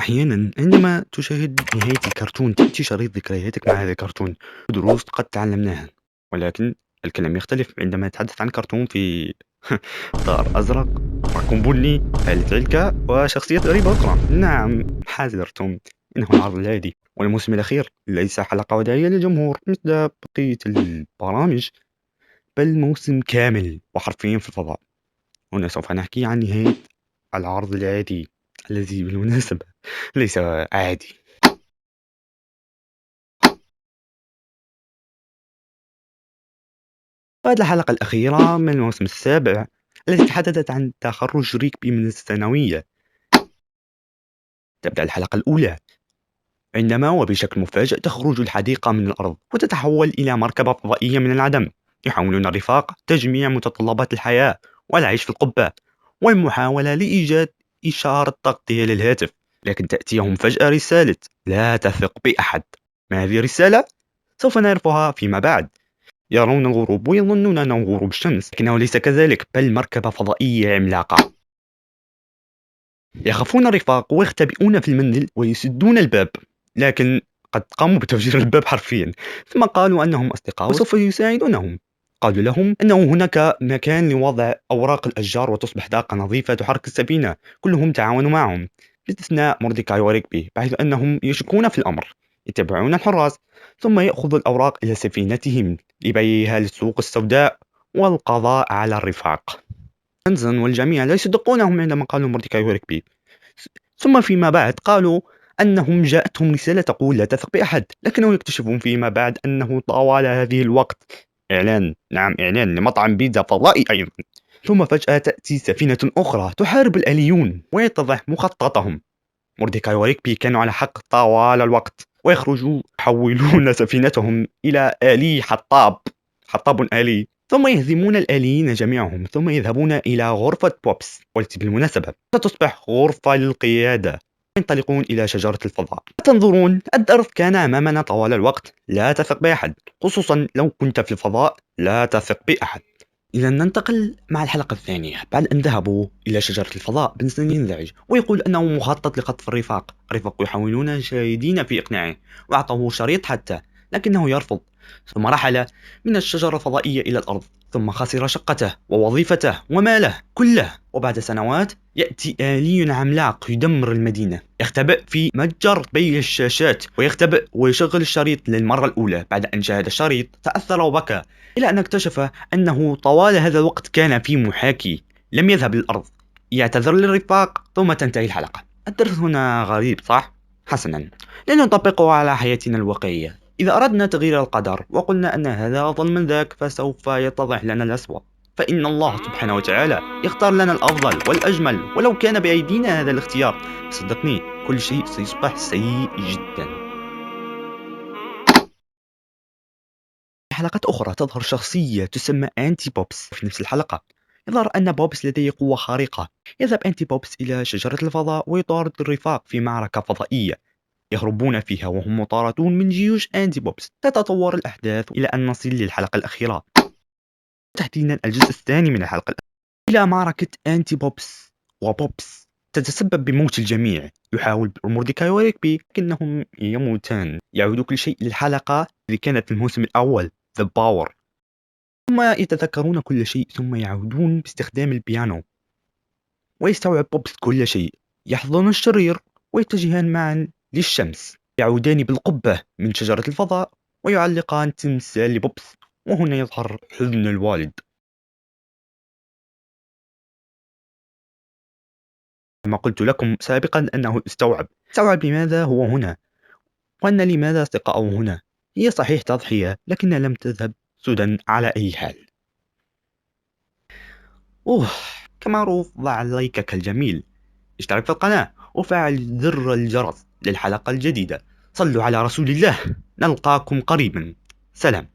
أحيانا عندما تشاهد نهاية الكرتون تأتي شريط ذكرياتك مع هذا الكرتون. دروس قد تعلمناها، ولكن الكلام يختلف عندما نتحدث عن كرتون في إطار أزرق، رقم بني، عائلة علكة وشخصيات غريبة أخرى. نعم، حذرتم، إنه العرض الهادي والموسم الأخير ليس حلقة وداعية للجمهور مثل بقية البرامج، بل موسم كامل وحرفيا في الفضاء. هنا سوف نحكي عن نهاية العرض العادي، الذي بالمناسبة ليس عادي. وهذه الحلقة الأخيرة من الموسم السابع التي تحدثت عن تخرج ريكبي من الثانوية. تبدأ الحلقة الأولى عندما وبشكل مفاجئ تخرج الحديقة من الأرض وتتحول إلى مركبة فضائية من العدم. يحاولون الرفاق تجميع متطلبات الحياة والعيش في القبة والمحاولة لإيجاد إشارة تغطية للهاتف، لكن تأتيهم فجأة رسالة: لا تثق بأحد. ما هذه الرسالة؟ سوف نعرفها فيما بعد. يرون الغروب ويظنون أنه غروب الشمس، لكنه ليس كذلك، بل مركبة فضائية عملاقة. يخافون الرفاق ويختبئون في المنزل ويسدون الباب، لكن قد قاموا بتفجير الباب حرفيا. ثم قالوا أنهم أصدقاء وسوف يساعدونهم. قالوا لهم أنه هناك مكان لوضع أوراق الأشجار وتصبح طاقة نظيفة تحرك السفينة. كلهم تعاونوا معهم باستثناء مورديكاي وريكبي، بحيث أنهم يشكون في الأمر. يتبعون الحراس ثم يأخذوا الأوراق إلى سفينتهم لبيعها للسوق السوداء والقضاء على الرفاق. تنزن والجميع لا يصدقونهم عندما قالوا مورديكاي وريكبي. ثم فيما بعد قالوا أنهم جاءتهم رسالة تقول لا تثق بأحد، لكنهم يكتشفون فيما بعد أنه طوال هذه الوقت إعلان، نعم إعلان لمطعم بيتزا فضائي أيضا. ثم فجأة تأتي سفينة أخرى تحارب الآليون ويتضح مخططهم. مورديكاي وريكبي كانوا على حق طوال الوقت، ويخرجوا يحولون سفينتهم إلى آلي حطاب آلي، ثم يهزمون الآليين جميعهم، ثم يذهبون إلى غرفة بوبس، والتي بالمناسبة ستصبح غرفة للقيادة. ينطلقون إلى شجرة الفضاء. تنظرون، الدرس كان أمامنا طوال الوقت: لا تثق بأحد، خصوصا لو كنت في الفضاء، لا تثق بأحد. إذا ننتقل مع الحلقة الثانية. بعد أن ذهبوا إلى شجرة الفضاء، بنسن ينزعج ويقول أنه مخطط لخطف الرفاق يحاولون جاهدين في إقناعه وأعطوه شريط حتى، لكنه يرفض. ثم رحل من الشجرة الفضائية إلى الأرض، ثم خسر شقته ووظيفته وماله كله. وبعد سنوات يأتي آلي عملاق يدمر المدينة، يختبئ في متجر بيع الشاشات ويشغل الشريط للمرة الأولى. بعد أن شاهد الشريط تأثر وبكى، إلى أن اكتشف أنه طوال هذا الوقت كان في محاكي لم يذهب للأرض. يعتذر للرفاق ثم تنتهي الحلقة. الدرس هنا غريب، صح؟ حسنا، لنطبقه على حياتنا الواقعية. إذا أردنا تغيير القدر وقلنا أن هذا أفضل من ذاك، فسوف يتضح لنا الأسوأ. فإن الله سبحانه وتعالى يختار لنا الأفضل والأجمل، ولو كان بأيدينا هذا الاختيار، صدقني كل شيء سيصبح سيء جدا. في حلقات أخرى تظهر شخصية تسمى أنتي بوبس. في نفس الحلقة يظهر أن بوبس لديه قوة خارقة. يذهب أنتي بوبس إلى شجرة الفضاء ويطارد الرفاق في معركة فضائية يهربون فيها وهم مطاردون من جيوش أنتي بوبس. تتطور الأحداث إلى أن نصل للحلقة الأخيرة، تحديدا الجزء الثاني من الحلقة إلى معركة أنتي بوبس وبوبس تتسبب بموت الجميع. يحاول مورديكاي وريكبي لكنهم يموتان. يعود كل شيء للحلقة التي كانت في الموسم الأول، The Power. ثم يتذكرون كل شيء، ثم يعودون باستخدام البيانو، ويستوعب بوبس كل شيء. يحضن الشرير ويتجهان معا للشمس. يعودان بالقبة من شجرة الفضاء ويعلقان تمثال لبوبس، وهنا يظهر حزن الوالد. كما قلت لكم سابقا أنه استوعب لماذا هو هنا، وأن لماذا أصدقائه هنا. هي صحيح تضحية، لكنها لم تذهب سدى على أي حال. كمعروف، ضع لايكك الجميل، اشترك في القناة وفعل زر الجرس للحلقة الجديدة. صلوا على رسول الله، نلقاكم قريبا. سلام.